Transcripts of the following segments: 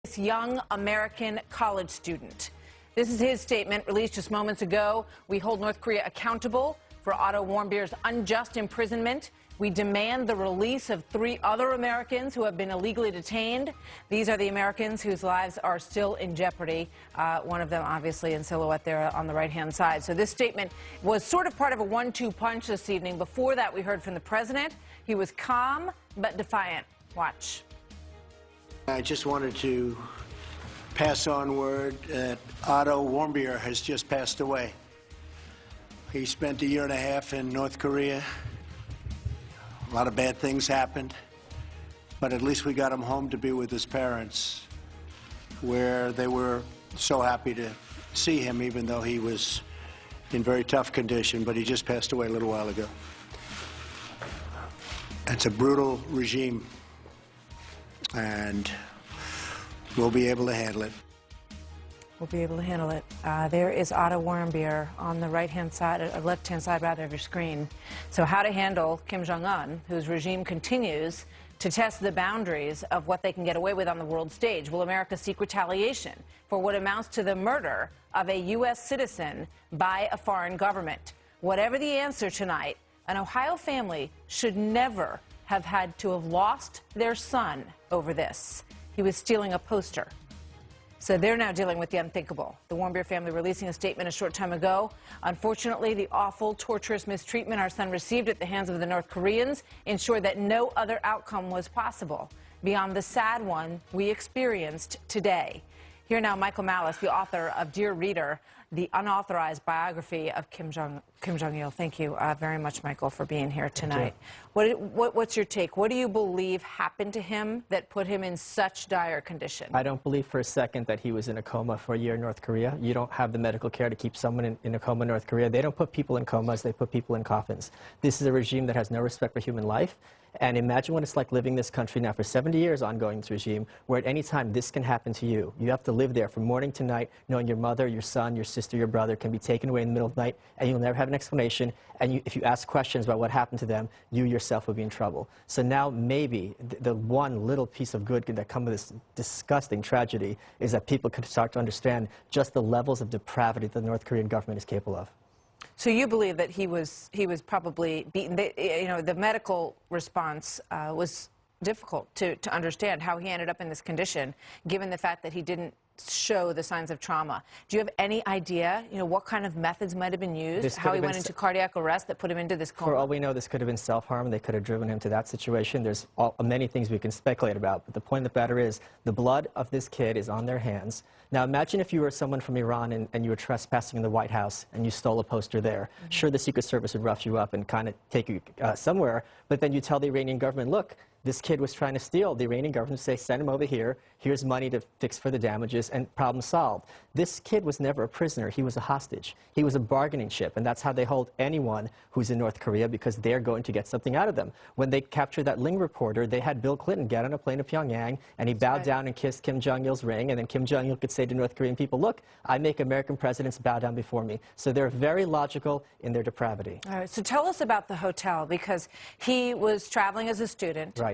This young American college student. This is his statement released just moments ago. We hold North Korea accountable for Otto Warmbier's unjust imprisonment. We demand the release of 3 other Americans who have been illegally detained. These are the Americans whose lives are still in jeopardy. One of them obviously in silhouette there on the right-hand side. So this statement was sort of part of a 1-2 punch this evening. Before that, we heard from the president. He was calm but defiant. Watch. I just wanted to pass on word that Otto Warmbier has just passed away. He spent 1.5 years in North Korea. A lot of bad things happened, but at least we got him home to be with his parents, where they were so happy to see him, even though he was in very tough condition, but he just passed away a little while ago. It's a brutal regime, and we'll be able to handle it. We'll be able to handle it. There is Otto Warmbier on the right-hand side, left-hand side rather, of your screen. So how to handle Kim Jong-un, whose regime continues to test the boundaries of what they can get away with on the world stage. Will America seek retaliation for what amounts to the murder of a U.S. citizen by a foreign government? Whatever the answer tonight, an Ohio family should never have had to have lost their son over this. He was stealing a poster. So they're now dealing with the unthinkable. The Warmbier family releasing a statement a short time ago. Unfortunately, the awful, torturous mistreatment our son received at the hands of the North Koreans ensured that no other outcome was possible beyond the sad one we experienced today. Here now, Michael Malice, the author of Dear Reader, the unauthorized biography of Kim Jong-il. Thank you very much, Michael, for being here tonight. What's your take? What do you believe happened to him that put him in such dire condition? I don't believe for a second that he was in a coma for a year in North Korea. You don't have the medical care to keep someone in a coma in North Korea. They don't put people in comas. They put people in coffins. This is a regime that has no respect for human life. And imagine what it's like living in this country now for 70 years ongoing this regime, where at any time this can happen to you. You have to live there from morning to night, knowing your mother, your son, your sister, your brother can be taken away in the middle of the night, and you'll never have an explanation. And if you ask questions about what happened to them, you yourself will be in trouble. So now maybe the one little piece of good that comes with this disgusting tragedy is that people can start to understand just the levels of depravity that the North Korean government is capable of. So you believe that he was probably beaten. The medical response was difficult to understand how he ended up in this condition, given the fact that he didn't show the signs of trauma. Do you have any idea, what kind of methods might have been used, how he went into cardiac arrest that put him into this coma? For all we know, this could have been self-harm. They could have driven him to that situation. There's many things we can speculate about, but the point of the matter is the blood of this kid is on their hands. Now imagine if you were someone from Iran and you were trespassing in the White House and you stole a poster there. Mm-hmm. Sure, the Secret Service would rough you up and kind of take you somewhere, but then you tell the Iranian government, look, this kid was trying to steal. The Iranian government would say, send him over here. Here's money to fix for the damages, and problem solved. This kid was never a prisoner. He was a hostage. He was a bargaining chip, and that's how they hold anyone who's in North Korea, because they're going to get something out of them. When they captured that Ling reporter, they had Bill Clinton get on a plane to Pyongyang, and he bowed down and kissed Kim Jong-il's ring, and then Kim Jong-il could say to North Korean people, look, I make American presidents bow down before me. So they're very logical in their depravity. All right, so tell us about the hotel, because he was traveling as a student. Right.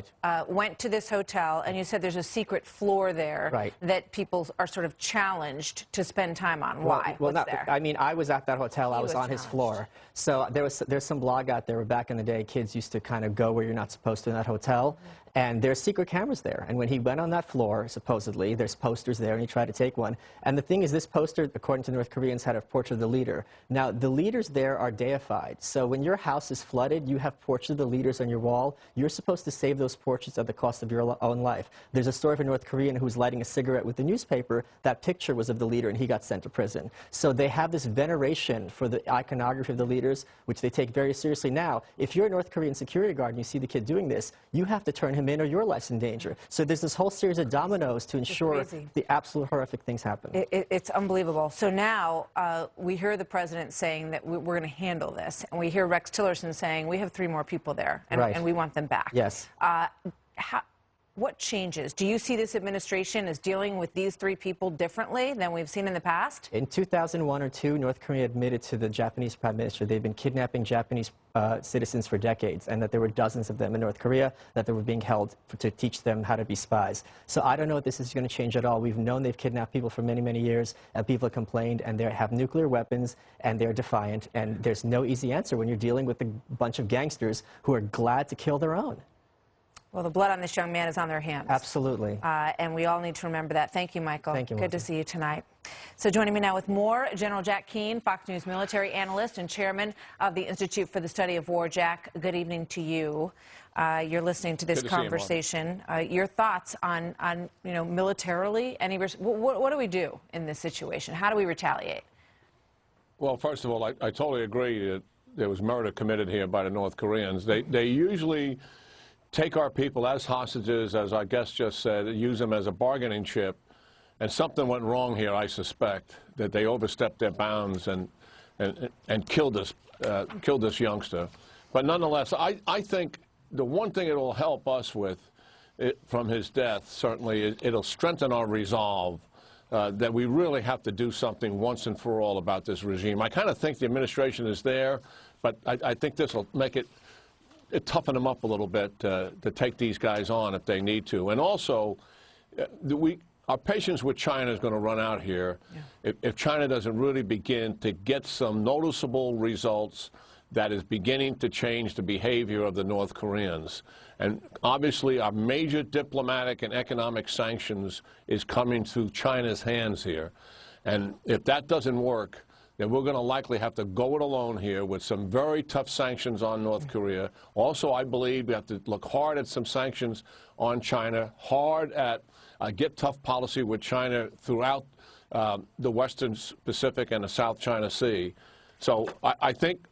Went to this hotel, and you said there's a secret floor there. Right. That people are sort of challenged to spend time on. Why? Well, What's there? I mean, I was at that hotel. I was on his floor. So there's some blog out there where back in the day, kids used to kind of go where you're not supposed to in that hotel. Mm-hmm. And there's secret cameras there. And when he went on that floor, supposedly, there's posters there, and he tried to take one. And the thing is, this poster, according to North Koreans, had a portrait of the leader. Now, the leaders there are deified. So when your house is flooded, you have portraits of the leaders on your wall. You're supposed to save those portraits at the cost of your own life. There's a story of a North Korean who was lighting a cigarette with the newspaper. That picture was of the leader, and he got sent to prison. So they have this veneration for the iconography of the leaders, which they take very seriously. Now, if you're a North Korean security guard and you see the kid doing this, you have to turn him in or your life's in danger. So there's this whole series of dominoes to ensure the absolute horrific things happen. It's unbelievable. So now we hear the president saying that we're going to handle this, and we hear Rex Tillerson saying we have 3 more people there, and we want them back. Yes. what changes? Do you see this administration as dealing with these three people differently than we've seen in the past? In 2001 or 2, North Korea admitted to the Japanese prime minister they've been kidnapping Japanese citizens for decades, and that there were dozens of them in North Korea, that they were being held to teach them how to be spies. So I don't know if this is going to change at all. We've known they've kidnapped people for many, many years, and people have complained, and they have nuclear weapons, and they're defiant, and there's no easy answer when you're dealing with a bunch of gangsters who are glad to kill their own. Well, the blood on this young man is on their hands. Absolutely. And we all need to remember that. Thank you, Michael. Thank you, Good Melissa. to see you tonight. So joining me now with more, General Jack Keane, Fox News military analyst and chairman of the Institute for the Study of War. Jack, good evening to you. You're listening to this conversation. Your thoughts on militarily, what do we do in this situation? How do we retaliate? Well, first of all, I totally agree that there was murder committed here by the North Koreans. They usually take our people as hostages, as our guest just said, use them as a bargaining chip. And something went wrong here, I suspect, that they overstepped their bounds and killed this youngster. But nonetheless, I think the one thing it will help us with from his death, certainly, it'll strengthen our resolve that we really have to do something once and for all about this regime. I kind of think the administration is there, but I think this will make it toughen them up a little bit to take these guys on if they need to. And also, our patience with China is going to run out here if China doesn't really begin to get some noticeable results that is beginning to change the behavior of the North Koreans. And obviously, our major diplomatic and economic sanctions is coming through China's hands here. And if that doesn't work, then we're going to likely have to go it alone here with some very tough sanctions on North Korea. Also, I believe we have to look hard at some sanctions on China, hard at get tough policy with China throughout the Western Pacific and the South China Sea. So I think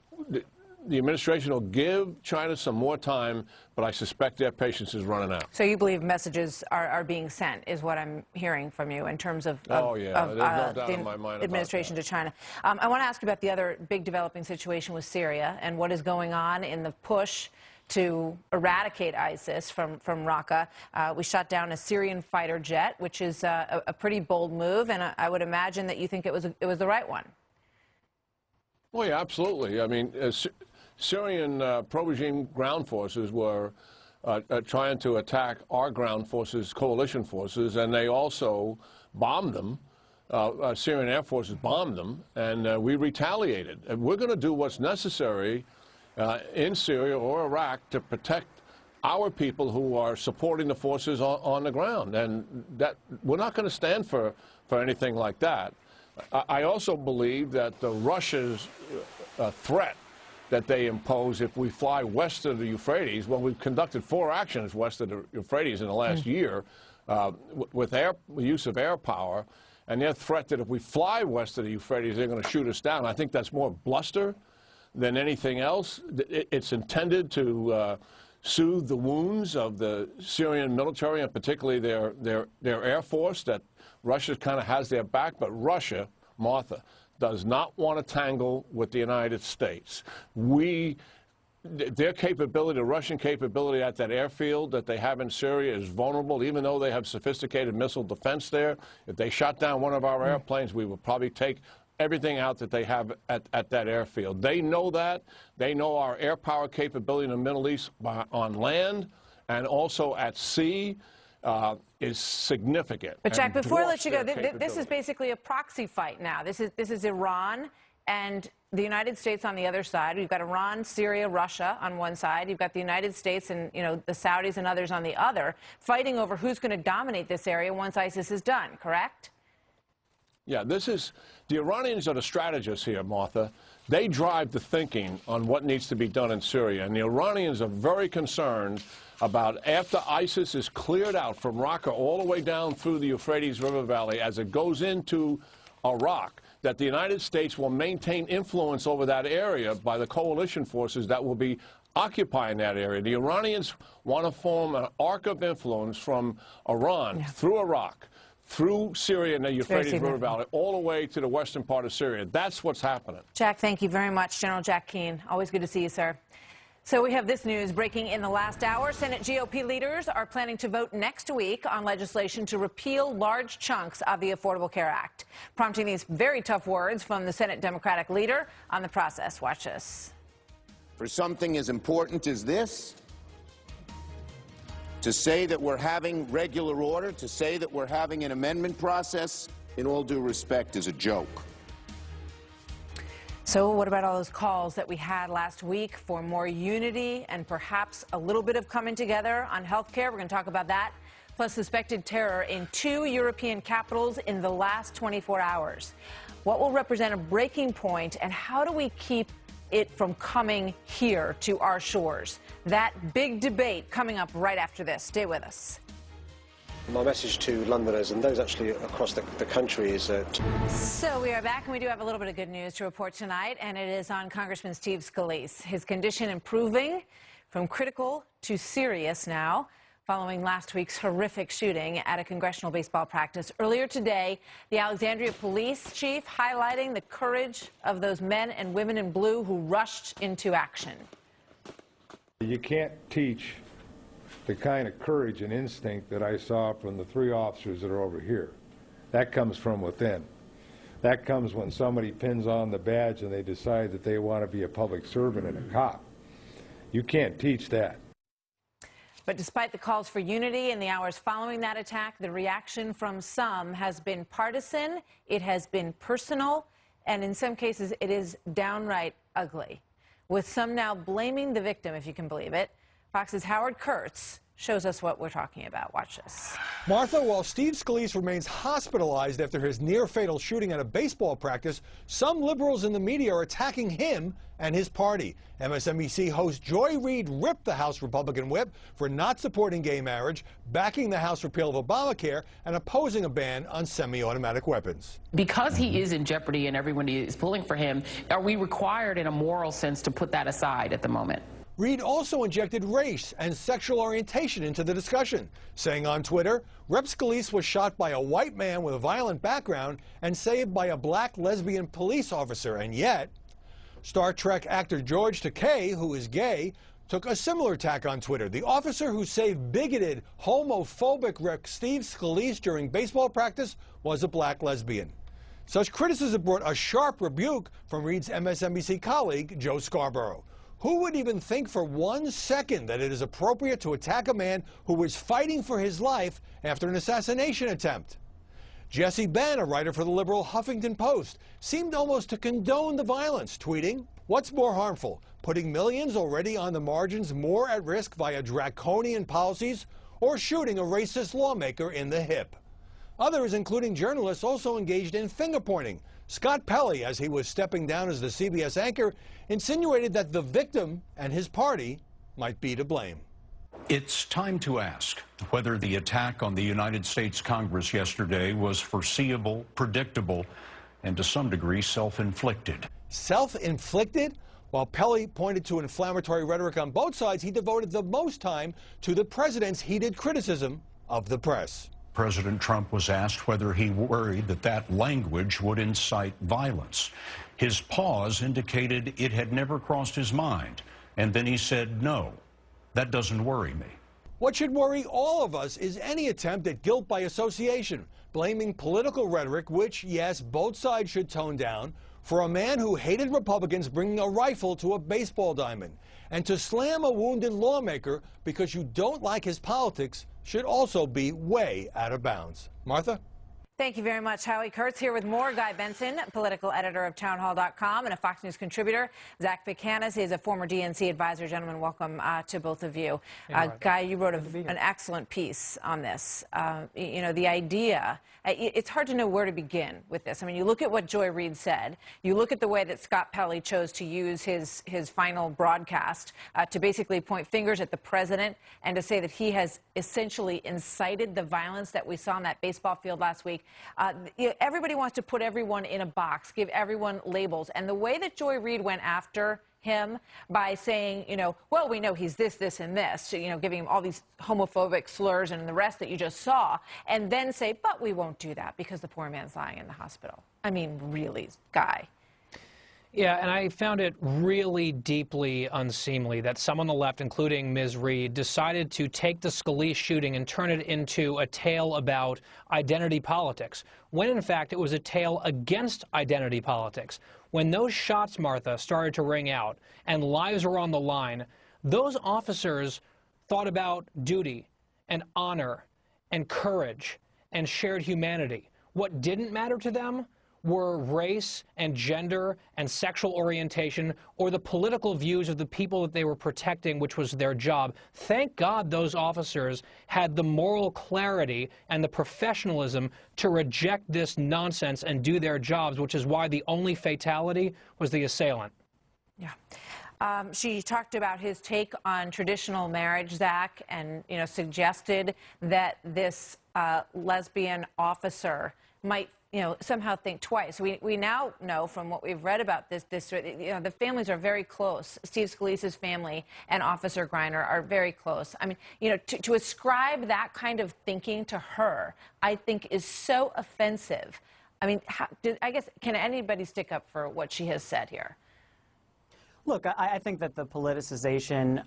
the administration will give China some more time, but I suspect their patience is running out. So you believe messages are being sent, is what I'm hearing from you in terms of, there's no doubt in my mind administration to China. I want to ask you about the other big developing situation with Syria and what is going on in the push to eradicate ISIS from Raqqa. We shot down a Syrian fighter jet, which is a pretty bold move, and I would imagine that you think it was the right one. Well, yeah, absolutely. I mean, Syrian pro-regime ground forces were trying to attack our ground forces, coalition forces, and they also bombed them. Syrian air forces bombed them, and we retaliated. And we're going to do what's necessary in Syria or Iraq to protect our people who are supporting the forces on the ground. And that we're not going to stand for anything like that. I also believe that Russia's threat that they impose if we fly west of the Euphrates, well, we've conducted 4 actions west of the Euphrates in the last year with use of air power, and their threat that if we fly west of the Euphrates, they're going to shoot us down. I think that's more bluster than anything else. It's intended to soothe the wounds of the Syrian military, and particularly their Air Force, that Russia kind of has their back. But Russia, Martha, does not want to tangle with the United States. Their capability, the Russian capability at that airfield that they have in Syria is vulnerable, even though they have sophisticated missile defense there. If they shot down one of our airplanes, we would probably take everything out that they have at that airfield. They know that. They know our air power capability in the Middle East on land and also at sea is significant. But Jack, before I let you go, this is basically a proxy fight now. This is Iran and the United States on the other side. We've got Iran, Syria, Russia on one side. You've got the United States and the Saudis and others on the other, fighting over who's going to dominate this area once ISIS is done, correct? Yeah, the Iranians are the strategists here, Martha. They drive the thinking on what needs to be done in Syria. And the Iranians are very concerned about, after ISIS is cleared out from Raqqa all the way down through the Euphrates River Valley as it goes into Iraq, that the United States will maintain influence over that area by the coalition forces that will be occupying that area. The Iranians want to form an arc of influence from Iran through Iraq, through Syria and the Euphrates River Valley, all the way to the western part of Syria. That's what's happening. Jack, thank you very much. General Jack Keane. Always good to see you, sir. So we have this news breaking in the last hour. Senate GOP leaders are planning to vote next week on legislation to repeal large chunks of the Affordable Care Act, prompting these very tough words from the Senate Democratic leader on the process. Watch this. For something as important as this, to say that we're having regular order, to say that we're having an amendment process, in all due respect, is a joke. So what about all those calls that we had last week for more unity and perhaps a little bit of coming together on health care? We're going to talk about that, plus suspected terror in 2 European capitals in the last 24 hours. What will represent a breaking point, and how do we keep it from coming here to our shores? That big debate coming up right after this. Stay with us. My message to Londoners and those actually across the country is that... So we are back, and we do have a little bit of good news to report tonight, and it is on Congressman Steve Scalise. His condition improving from critical to serious now, following last week's horrific shooting at a congressional baseball practice. Earlier today, the Alexandria police chief highlighting the courage of those men and women in blue who rushed into action. You can't teach the kind of courage and instinct that I saw from the 3 officers that are over here. That comes from within. That comes when somebody pins on the badge and they decide that they want to be a public servant and a cop. You can't teach that. But despite the calls for unity in the hours following that attack, the reaction from some has been partisan, it has been personal, and in some cases it is downright ugly, with some now blaming the victim, if you can believe it. Fox's Howard Kurtz shows us what we're talking about. Watch this. Martha, while Steve Scalise remains hospitalized after his near-fatal shooting at a baseball practice, some liberals in the media are attacking him and his party. MSNBC host Joy Reid ripped the House Republican whip for not supporting gay marriage, backing the House repeal of Obamacare, and opposing a ban on semi-automatic weapons. Because he is in jeopardy and everyone is pulling for him, are we required in a moral sense to put that aside at the moment? Reid also injected race and sexual orientation into the discussion, saying on Twitter, Rep. Scalise was shot by a white man with a violent background and saved by a black lesbian police officer, and yet Star Trek actor George Takei, who is gay, took a similar tack on Twitter. The officer who saved bigoted, homophobic Rep. Steve Scalise during baseball practice was a black lesbian. Such criticism brought a sharp rebuke from Reid's MSNBC colleague, Joe Scarborough. Who would even think for 1 second that it is appropriate to attack a man who was fighting for his life after an assassination attempt? Jesse Benn, a writer for the liberal Huffington Post, seemed almost to condone the violence, tweeting, "What's more harmful, putting millions already on the margins more at risk via draconian policies, or shooting a racist lawmaker in the hip?" Others, including journalists, also engaged in finger-pointing. Scott Pelley, as he was stepping down as the CBS anchor, insinuated that the victim and his party might be to blame. It's time to ask whether the attack on the United States Congress yesterday was foreseeable, predictable, and to some degree self-inflicted. Self-inflicted? While Pelley pointed to inflammatory rhetoric on both sides, he devoted the most time to the president's heated criticism of the press. President Trump was asked whether he worried that that language would incite violence. His pause indicated it had never crossed his mind, and then he said, "No, that doesn't worry me." What should worry all of us is any attempt at guilt by association, blaming political rhetoric, which, yes, both sides should tone down, for a man who hated Republicans bringing a rifle to a baseball diamond. And to slam a wounded lawmaker because you don't like his politics should also be way out of bounds. Martha? Thank you very much. Howie Kurtz here with more. Guy Benson, political editor of townhall.com and a Fox News contributor. Zach Buchanan is a former DNC advisor. Gentlemen, welcome to both of you. Guy, you wrote an excellent piece on this. You know, the idea, it's hard to know where to begin with this. I mean, you look at what Joy Reid said. You look at the way that Scott Pelley chose to use his final broadcast to basically point fingers at the president and to say that he has essentially incited the violence that we saw on that baseball field last week. Everybody wants to put everyone in a box, give everyone labels. And the way that Joy Reid went after him by saying, you know, well, we know he's this, this, and this, you know, giving him all these homophobic slurs and the rest that you just saw, and then say, but we won't do that because the poor man's lying in the hospital. I mean, really, Guy. Yeah, and I found it really deeply unseemly that some on the left, including Ms. Reed, decided to take the Scalise shooting and turn it into a tale about identity politics, when in fact it was a tale against identity politics. When those shots, Martha, started to ring out and lives were on the line, those officers thought about duty and honor and courage and shared humanity. What didn't matter to them were race and gender and sexual orientation or the political views of the people that they were protecting, which was their job. Thank God those officers had the moral clarity and the professionalism to reject this nonsense and do their jobs, which is why the only fatality was the assailant. Yeah. She talked about his take on traditional marriage, Zach, and, suggested that this lesbian officer might somehow think twice. We now know from what we've read about this, the families are very close. Steve Scalise's family and Officer Griner are very close. I mean, to ascribe that kind of thinking to her, I think is so offensive. I mean, I guess, can anybody stick up for what she has said here? Look, I think that the politicization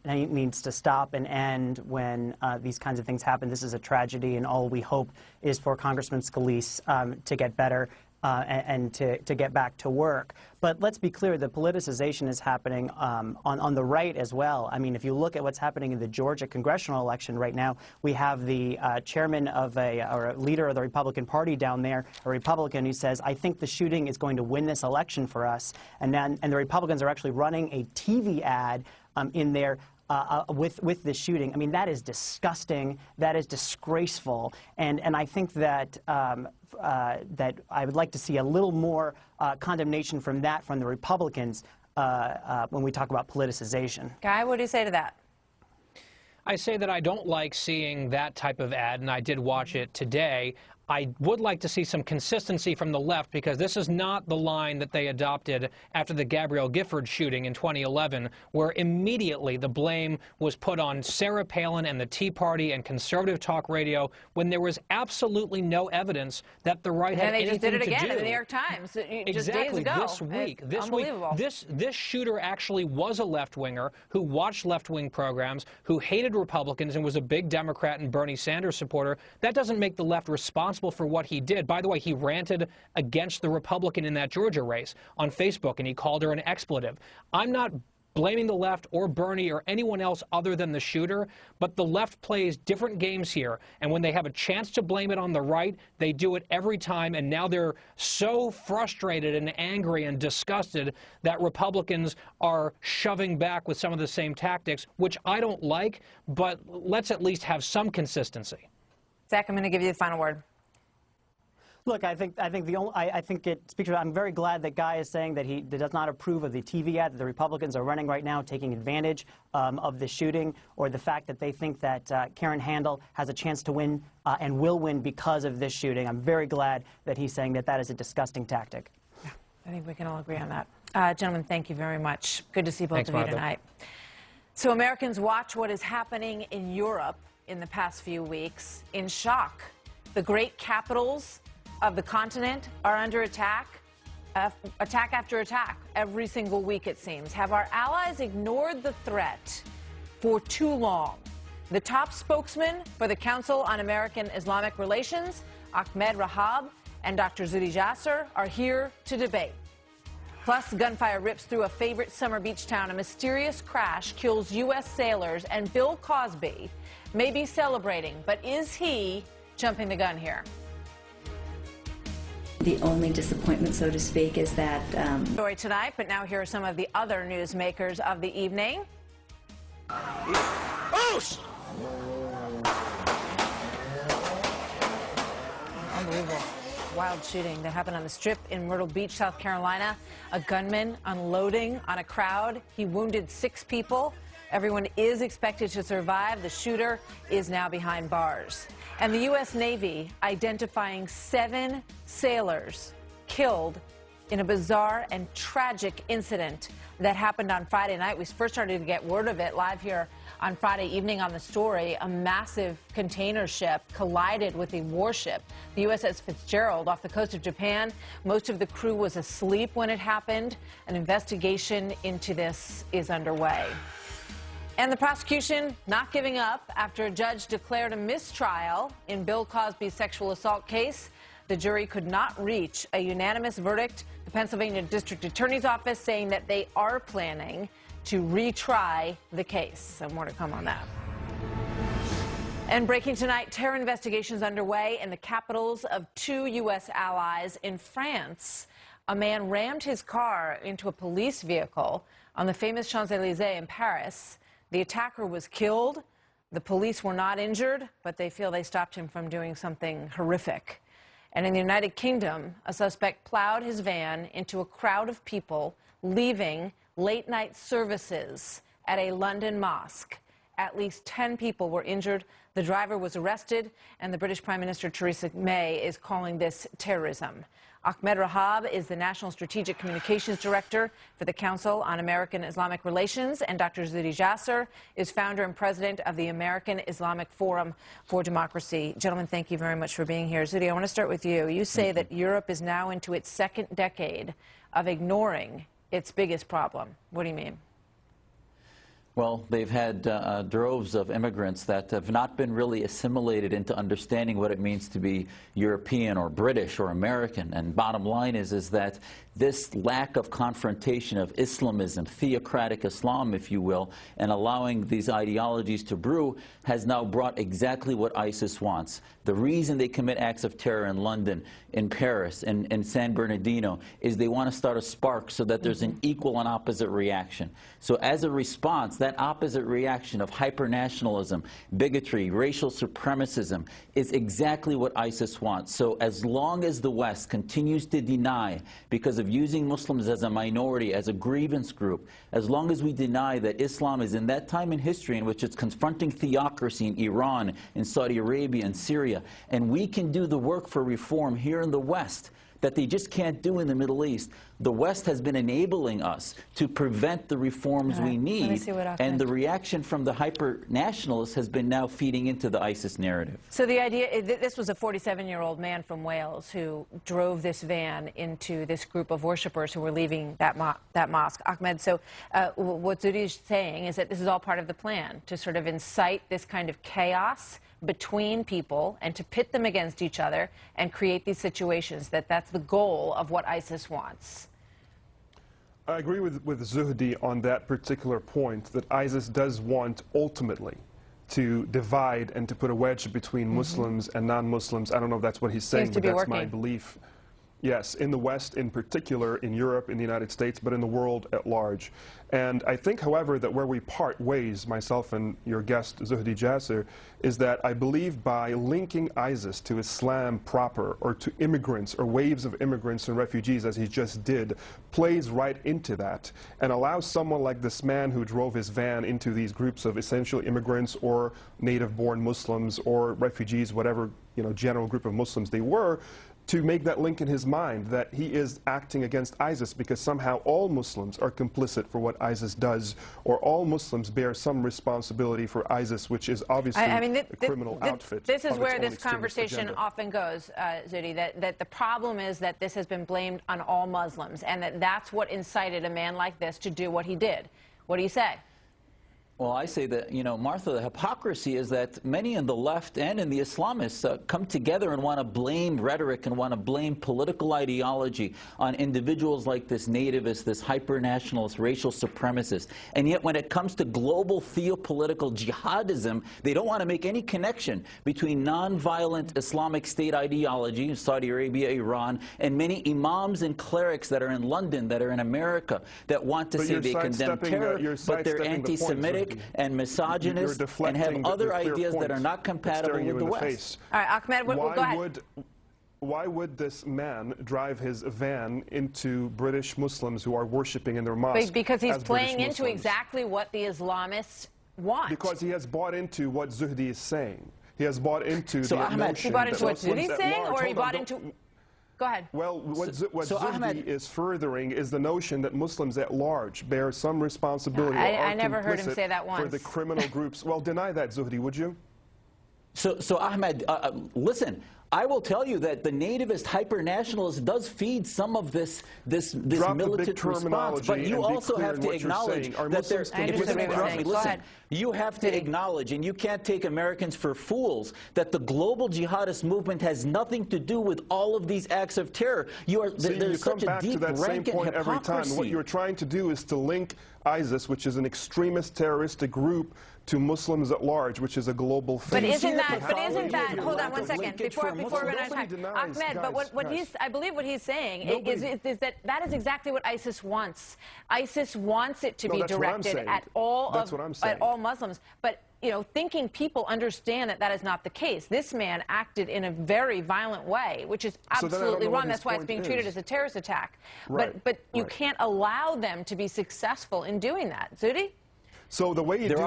needs to stop and end when these kinds of things happen. This is a tragedy, and all we hope is for Congressman Scalise to get better and to get back to work. But let's be clear, the politicization is happening on the right as well. I mean, if you look at what's happening in the Georgia congressional election right now, we have the chairman of or a leader of the Republican Party down there, a Republican who says, I think the shooting is going to win this election for us. And the Republicans are actually running a TV ad in there with the shooting. I mean, that is disgusting. That is disgraceful. And I think that that I would like to see a little more condemnation from the Republicans when we talk about politicization. Guy, what do you say to that? I say that I don't like seeing that type of ad, and I did watch it today. I would like to see some consistency from the left, because this is not the line that they adopted after the Gabrielle Gifford shooting in 2011, where immediately the blame was put on Sarah Palin and the Tea Party and conservative talk radio, when there was absolutely no evidence that the right had anything to do. And they just did it again in the New York Times just days ago. This week, this shooter actually was a left-winger who watched left-wing programs, who hated Republicans and was a big Democrat and Bernie Sanders supporter. That doesn't make the left responsible for what he did. By the way, he ranted against the Republican in that Georgia race on Facebook, and he called her an expletive. I'm not blaming the left or Bernie or anyone else other than the shooter, but the left plays different games here, and when they have a chance to blame it on the right, they do it every time, and now they're so frustrated and angry and disgusted that Republicans are shoving back with some of the same tactics, which I don't like, but let's at least have some consistency. Zach, I'm going to give you the final word. Look, I think it speaks to. I'm very glad that Guy is saying that he does not approve of the TV ad that the Republicans are running right now, taking advantage of the shooting, or the fact that they think that Karen Handel has a chance to win and will win because of this shooting. I'm very glad that he's saying that that is a disgusting tactic. Yeah, I think we can all agree on that. Gentlemen, thank you very much. Good to see both of you tonight. So Americans watch what is happening in Europe in the past few weeks in shock. The great capitals of the continent are under attack, attack after attack, every single week it seems. Have our allies ignored the threat for too long? The top spokesman for the Council on American Islamic Relations, Ahmed Rahab, and Dr. Zuhdi Jasser are here to debate. Plus, gunfire rips through a favorite summer beach town. A mysterious crash kills U.S. sailors, and Bill Cosby may be celebrating, but is he jumping the gun here? The only disappointment, so to speak, is that... Story tonight, but now here are some of the other newsmakers of the evening. Unbelievable. Wild shooting that happened on the Strip in Myrtle Beach, South Carolina. A gunman unloading on a crowd. He wounded 6 people. Everyone is expected to survive. The shooter is now behind bars. And the U.S. Navy identifying 7 sailors killed in a bizarre and tragic incident that happened on Friday night. We first started to get word of it live here On Friday evening on the story, a massive container ship collided with a warship, the USS Fitzgerald, off the coast of Japan. Most of the crew was asleep when it happened. An investigation into this is underway. And the prosecution not giving up after a judge declared a mistrial in Bill Cosby's sexual assault case. The jury could not reach a unanimous verdict. The Pennsylvania District Attorney's Office saying that they are planning to retry the case. So more to come on that. And breaking tonight, terror investigations underway in the capitals of 2 U.S. allies. In France, a man rammed his car into a police vehicle on the famous Champs-Élysées in Paris. The attacker was killed. The police were not injured, but they feel they stopped him from doing something horrific. And in the United Kingdom, a suspect plowed his van into a crowd of people leaving late-night services at a London mosque. At least 10 people were injured. The driver was arrested, and the British Prime Minister Theresa May is calling this terrorism. Ahmed Rahab is the National Strategic Communications Director for the Council on American-Islamic Relations, and Dr. Zuhdi Jasser is founder and president of the American Islamic Forum for Democracy. Gentlemen, thank you very much for being here. Zuhdi, I want to start with you. You say that Europe is now into its second decade of ignoring its biggest problem. What do you mean? Well, they've had droves of immigrants that have not been really assimilated into understanding what it means to be European or British or American. And bottom line is that this lack of confrontation of Islamism, theocratic Islam, if you will, and allowing these ideologies to brew has now brought exactly what ISIS wants. The reason they commit acts of terror in London, in Paris, in San Bernardino, is they want to start a spark so that there's an equal and opposite reaction. So as a response, that opposite reaction of hyper-nationalism, bigotry, racial supremacism is exactly what ISIS wants. So as long as the West continues to deny, because of using Muslims as a minority, as a grievance group, as long as we deny that Islam is in that time in history in which it's confronting theocracy in Iran, in Saudi Arabia, and Syria, and we can do the work for reform here in the West that they just can't do in the Middle East. The West has been enabling us to prevent the reforms we need, and the reaction from the hyper-nationalists has been now feeding into the ISIS narrative. So the idea, this was a 47-year-old man from Wales who drove this van into this group of worshipers who were leaving that mosque. Ahmed, so what Zuhdi is saying is that this is all part of the plan to sort of incite this kind of chaos between people and to pit them against each other and create these situations, that's the goal of what ISIS wants. I agree with Zuhdi on that particular point, that ISIS does want ultimately to divide and to put a wedge between Muslims and non-Muslims. I don't know if that's what he's saying, but that's my belief. Yes, in the West in particular, in Europe, in the United States, but in the world at large. And I think, however, that where we part ways, myself and your guest, Zuhdi Jasser, is that I believe by linking ISIS to Islam proper, or to immigrants, or waves of immigrants and refugees, as he just did, plays right into that, and allows someone like this man who drove his van into these groups of essential immigrants, or native-born Muslims, or refugees, whatever, general group of Muslims they were, to make that link in his mind that he is acting against ISIS because somehow all Muslims are complicit for what ISIS does, or all Muslims bear some responsibility for ISIS, which is obviously a criminal outfit. This is where this conversation often goes, Zuhdi, that the problem is that this has been blamed on all Muslims, and that's what incited a man like this to do what he did. What do you say? Well, I say that, Martha, the hypocrisy is that many in the left and in the Islamists come together and want to blame rhetoric and want to blame political ideology on individuals like this nativist, this hyper-nationalist, racial supremacist. And yet when it comes to global theopolitical jihadism, they don't want to make any connection between nonviolent Islamic State ideology in Saudi Arabia, Iran, and many imams and clerics that are in London, that are in America, that want to say they condemn terror, but they're anti-Semitic and misogynist and have other ideas that are not compatible with the West. All right, Ahmed, go ahead. Why would this man drive his van into British Muslims who are worshiping in their mosque? Because he's playing into exactly what the Islamists want. Because he has bought into what Zuhdi is saying. He has bought into the notion he bought into what Zuhdi is saying, or he bought into... Go ahead. Well, what Zuhdi Ahmed is furthering is the notion that Muslims at large bear some responsibility. I never heard him say that once. For the criminal groups. Well, deny that, Zuhdi, would you? So Ahmed, listen. I will tell you that the nativist hyper-nationalist does feed some of this militant response, but you also have to acknowledge that there's. You have to acknowledge, and you can't take Americans for fools, that the global jihadist movement has nothing to do with all of these acts of terror. There's such a deep, rampant hypocrisy. Every time. What you're trying to do is to link ISIS, which is an extremist terroristic group, to Muslims at large, which is a global thing. But isn't that, hold on one second, before we run out of time. Ahmed, but I believe what he's saying is that is exactly what ISIS wants. ISIS wants it to be directed at all Muslims. But, you know, thinking people understand that that is not the case. This man acted in a very violent way, which is absolutely wrong. That's why it's being treated as a terrorist attack. But you can't allow them to be successful in doing that. Zuhdi? So the way you do that, there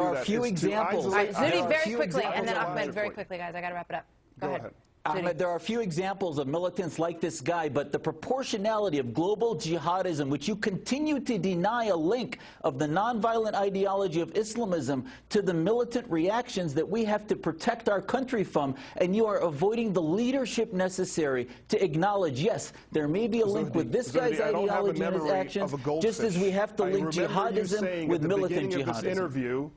are a few examples. All right, Zuhdi, very quickly, and then Ahmed, very quickly, guys. I got to wrap it up. Go ahead. Ahmed, there are a few examples of militants like this guy, but the proportionality of global jihadism, which you continue to deny a link of the nonviolent ideology of Islamism to the militant reactions that we have to protect our country from, and you are avoiding the leadership necessary to acknowledge, yes, there may be a link with this guy's ideology and his actions, just as we have to link jihadism with militant jihadism.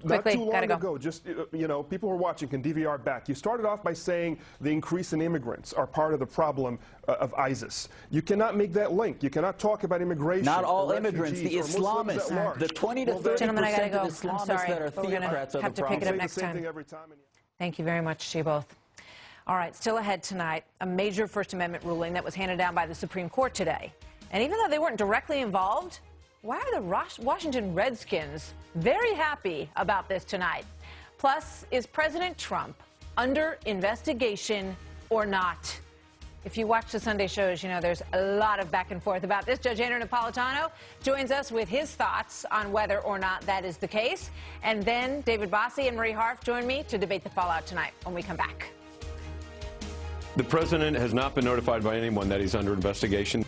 Not too long ago, just, you know, people who are watching can DVR back. You started off by saying the increase in immigrants are part of the problem of ISIS. You cannot make that link. You cannot talk about immigration. Not all immigrants, the Islamists, the 20 to 30% of Islamists that are theocrats are the problem. Have to pick it up next time. Thank you very much to you both. All right, still ahead tonight, a major First Amendment ruling that was handed down by the Supreme Court today. And even though they weren't directly involved, why are the Washington Redskins very happy about this tonight? Plus, is President Trump under investigation or not? If you watch the Sunday shows, you know there's a lot of back and forth about this. Judge Andrew Napolitano joins us with his thoughts on whether or not that is the case. And then David Bossie and Marie Harf join me to debate the fallout tonight when we come back. The president has not been notified by anyone that he's under investigation.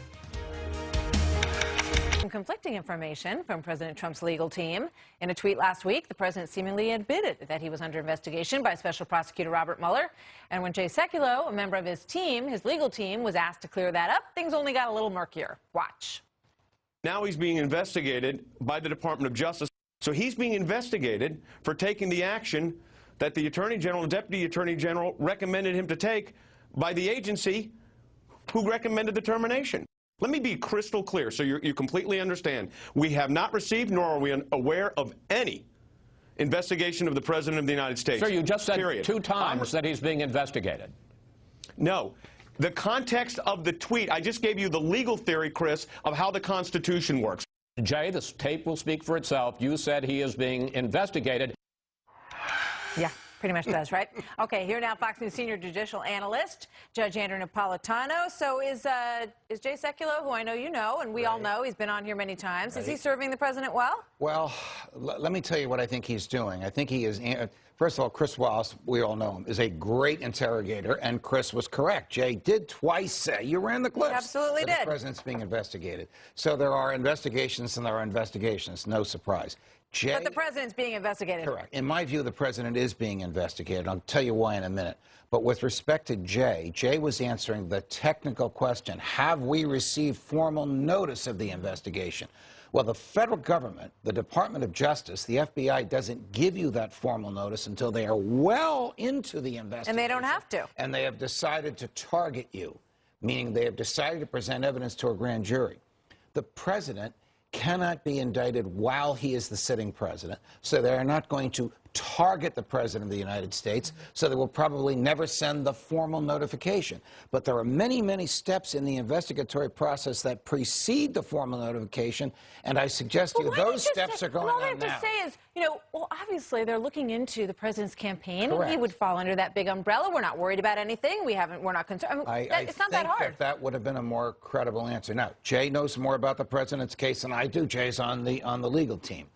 Conflicting information from President Trump's legal team. In a tweet last week, the president seemingly admitted that he was under investigation by Special Prosecutor Robert Mueller. And when Jay Sekulow, a member of his team, his legal team, was asked to clear that up, things only got a little murkier. Watch. Now he's being investigated by the Department of Justice. So he's being investigated for taking the action that the Attorney General and Deputy Attorney General recommended him to take by the agency who recommended the termination. Let me be crystal clear so you completely understand. We have not received, nor are we aware of any investigation of the President of the United States. Sir, you just said 2 times that he's being investigated. No. The context of the tweet, I just gave you the legal theory, Chris, of how the Constitution works. Jay, this tape will speak for itself. You said he is being investigated. Yeah. Pretty much does, right? Okay, here now, Fox News senior judicial analyst, Judge Andrew Napolitano. So is Jay Sekulow, who I know you know, and we all know, he's been on here many times. Is he serving the president well? Well, let me tell you what I think he's doing. I think he is, first of all, Chris Wallace, we all know him, is a great interrogator, and Chris was correct. Jay did twice say, you ran the clips. He absolutely did. The president's being investigated. So there are investigations and there are investigations, no surprise. Jay, but the president's being investigated. Correct. In my view, the president is being investigated. I'll tell you why in a minute. But with respect to Jay, Jay was answering the technical question, have we received formal notice of the investigation? Well, the federal government, the Department of Justice, the FBI doesn't give you that formal notice until they are well into the investigation. And they don't have to. And they have decided to target you, meaning they have decided to present evidence to a grand jury. The president cannot be indicted while he is the sitting president, so they are not going to target the president of the United States, so they will probably never send the formal notification. But there are many, many steps in the investigatory process that precede the formal notification, and I suggest to you those steps are going on now. All I have to say is, you know, well, obviously they're looking into the president's campaign, Correct. and he would fall under that big umbrella. We're not worried about anything. We're not concerned. I mean, it's not that hard. That would have been a more credible answer. Now, Jay knows more about the president's case than I do. Jay's on the legal team.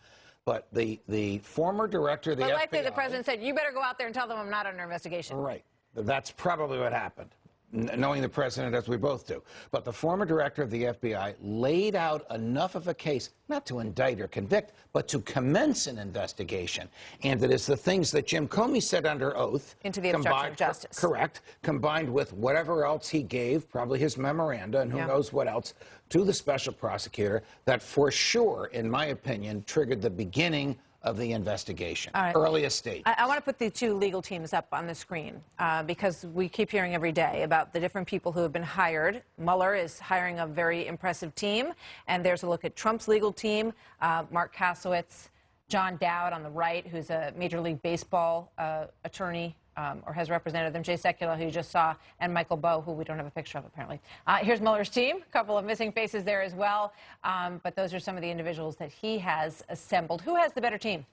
But the former director of the FBI... But likely the president said, you better go out there and tell them I'm not under investigation. Right. That's probably what happened. knowing the president as we both do. But the former director of the FBI laid out enough of a case, not to indict or convict, but to commence an investigation. And it is the things that Jim Comey said under oath. Into the obstruction of justice. Correct. Combined with whatever else he gave, probably his memoranda and who knows what else, to the special prosecutor, that for sure, in my opinion, triggered the beginning of the investigation, earliest stage. I want to put the two legal teams up on the screen because we keep hearing every day about the different people who have been hired. Mueller is hiring a very impressive team, and there's a look at Trump's legal team, Mark Kasowitz, John Dowd on the right, who's a Major League Baseball attorney, or has represented them, Jay Sekulow, who you just saw, and Michael Bowe, who we don't have a picture of, apparently. Here's Mueller's team, a couple of missing faces there as well, but those are some of the individuals that he has assembled. Who has the better team?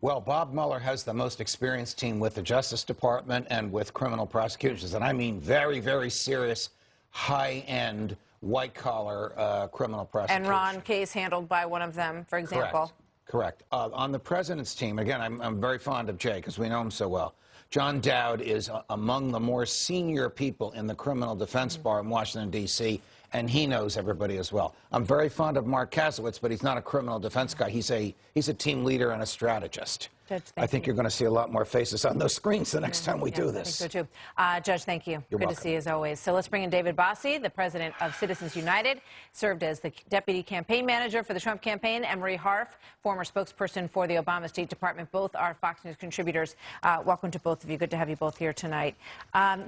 Well, Bob Mueller has the most experienced team with the Justice Department and with criminal prosecutions, and I mean very, very serious, high-end, white-collar criminal prosecution. And Ron case handled by one of them, for example. Correct. On the president's team, again, I'm very fond of Jay because we know him so well. John Dowd is among the more senior people in the criminal defense bar in Washington, D.C., and he knows everybody as well. I'm very fond of Mark Kasowitz, but he's not a criminal defense guy. He's a team leader and a strategist. Judge, I think you're going to see a lot more faces on those screens the next time we do this. I think so, too. Judge, thank you. You're Good welcome. to see you, as always. So let's bring in David Bossie, the president of Citizens United, served as the deputy campaign manager for the Trump campaign, and Marie Harf, former spokesperson for the Obama State Department. Both are Fox News contributors. Welcome to both of you. Good to have you both here tonight.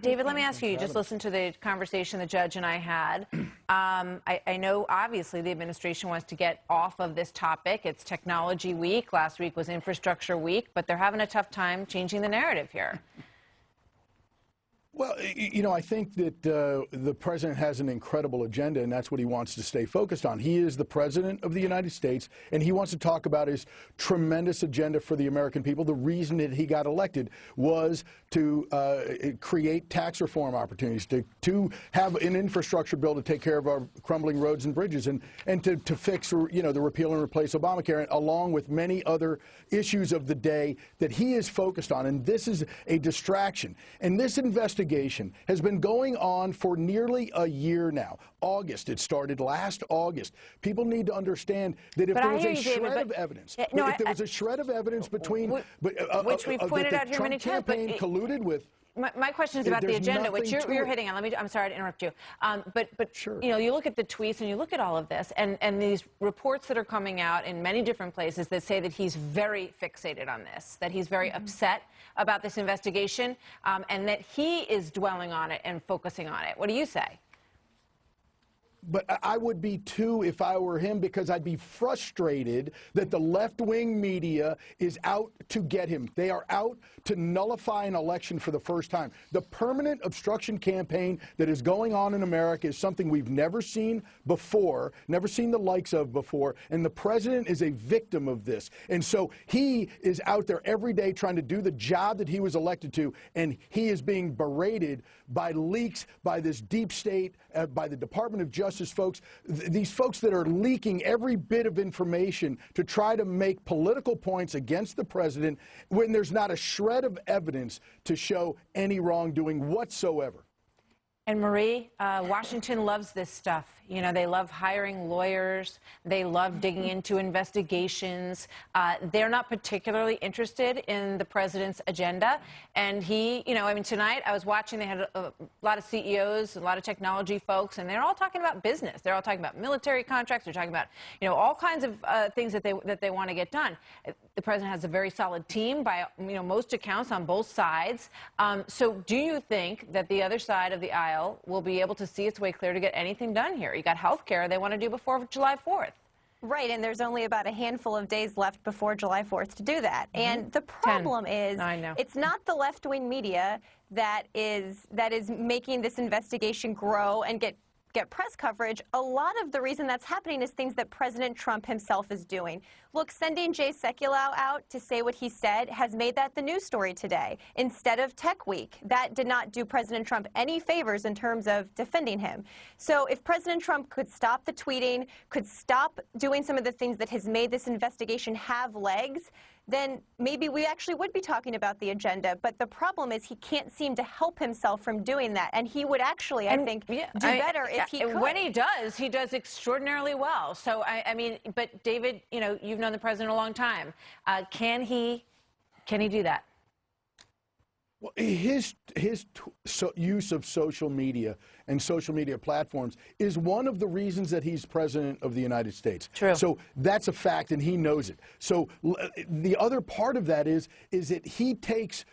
David, let me ask you, you just listened to the conversation the judge and I had. I know, obviously, the administration wants to get off of this topic. It's Technology Week. Last week was Infrastructure Week, but they're having a tough time changing the narrative here. Well, you know, I think that the president has an incredible agenda, and that's what he wants to stay focused on. He is the president of the United States, and he wants to talk about his tremendous agenda for the American people. The reason that he got elected was to create tax reform opportunities, to have an infrastructure bill to take care of our crumbling roads and bridges, and to fix, you know, the repeal and replace Obamacare, along with many other issues of the day that he is focused on. And this is a distraction. And this investigation has been going on for nearly a year now. August, it started last August. People need to understand that if there was a shred of evidence, if there was a shred of evidence between, which we've pointed out here many times, but colluded with. My question is about the agenda, which you're hitting on. I'm sorry to interrupt you. But sure. You know, you look at the tweets and you look at all of this, and these reports that are coming out in many different places that say that he's very fixated on this, that he's very upset about this investigation, and that he is dwelling on it and focusing on it. What do you say? But I would be too if I were him, because I'd be frustrated that the left-wing media is out to get him. They are out to nullify an election for the first time. The permanent obstruction campaign that is going on in America is something we've never seen before, never seen the likes of before, and the president is a victim of this. And so he is out there every day trying to do the job that he was elected to, and he is being berated by leaks, by this deep state, by the Department of Justice folks, these folks that are leaking every bit of information to try to make political points against the president when there's not a shred of evidence to show any wrongdoing whatsoever. And Marie, Washington loves this stuff. You know, they love hiring lawyers. They love digging into investigations. They're not particularly interested in the president's agenda. And he, you know, I mean, tonight I was watching, they had a lot of CEOs, a lot of technology folks, and they're all talking about business. They're all talking about military contracts. They're talking about, you know, all kinds of things that they want to get done. The president has a very solid team by, you know, most accounts on both sides. So do you think that the other side of the aisle will be able to see its way clear to get anything done here? You got health care they want to do before July 4th. Right, and there's only about a handful of days left before July 4th to do that. And the problem is, it's not the left-wing media that is making this investigation grow and get press coverage. A lot of the reason that's happening is things that President Trump himself is doing. Look, sending Jay Sekulow out to say what he said has made that the news story today instead of Tech Week. That did not do President Trump any favors in terms of defending him. So if President Trump could stop the tweeting, could stop doing some of the things that has made this investigation have legs, then maybe we actually would be talking about the agenda. But the problem is he can't seem to help himself from doing that. And he would actually, I think, do better if he could. When he does extraordinarily well. So, I mean, but David, you know, you've known the president a long time. Can he do that? Well, his use of social media and social media platforms is one of the reasons that he's president of the United States. True. So that's a fact, and he knows it. So the other part of that is that he takes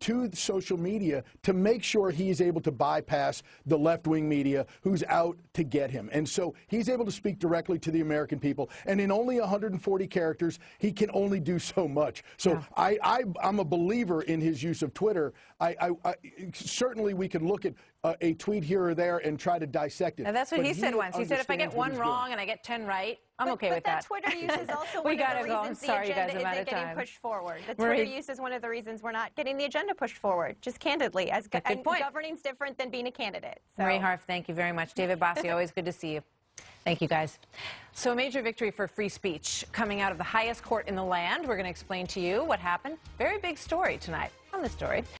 to social media to make sure he's able to bypass the left-wing media who's out to get him. And so he's able to speak directly to the American people. And in only 140 characters, he can only do so much. So yeah. I'm a believer in his use of Twitter. Certainly we can look at a tweet here or there and try to dissect it. And that's what he said once. He said, if I get one wrong and I get 10 right, I'm okay with that. But that Twitter use is also one of the reasons the agenda isn't getting pushed forward. The Twitter use is one of the reasons we're not getting the agenda pushed forward, just candidly. And governing's different than being a candidate. So. Marie Harf, thank you very much. David Bossie, always good to see you. Thank you, guys. So a major victory for free speech coming out of the highest court in the land. We're going to explain to you what happened. Very big story tonight on The Story.